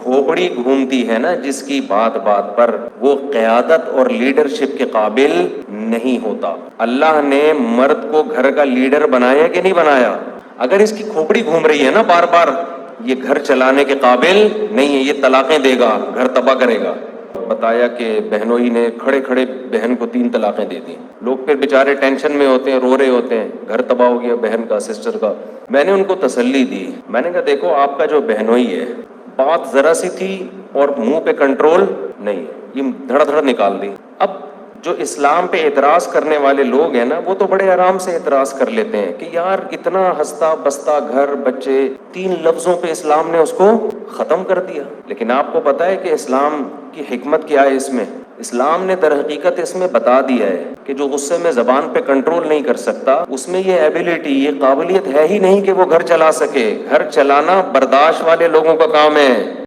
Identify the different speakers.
Speaker 1: खोपड़ी घूमती है ना जिसकी बात बात पर, वो क़यादत और लीडरशिप के काबिल नहीं होता। अल्लाह ने मर्द को घर का लीडर बनाया कि नहीं बनाया? अगर इसकी खोपड़ी घूम रही है ना बार बार, ये घर चलाने के काबिल नहीं है, ये तलाकें देगा, घर तबाह करेगा। बताया कि बहनोई ने खड़े खड़े बहन को 3 तलाकें दे दी। लोग फिर बेचारे टेंशन में होते हैं, रो रहे होते हैं, घर तबाह हो गया बहन का, सिस्टर का। मैंने उनको तसल्ली दी, मैंने कहा देखो आपका जो बहनोई है, बात जरा सी थी और मुंह पे कंट्रोल नहीं, ये धड़ धड़ निकाल दी। अब जो इस्लाम पे एतराज करने वाले लोग हैं ना, वो तो बड़े आराम से एतराज कर लेते हैं कि यार इतना हंसता बसता घर बच्चे, 3 लफ्जों पे इस्लाम ने उसको खत्म कर दिया। लेकिन आपको पता है कि इस्लाम की हिकमत क्या है इसमें? इस्लाम ने दर हकीकत इसमें बता दिया है कि जो गुस्से में जबान पे कंट्रोल नहीं कर सकता, उसमें ये एबिलिटी, ये काबिलियत है ही नहीं कि वो घर चला सके। घर चलाना बर्दाश्त वाले लोगों का काम है।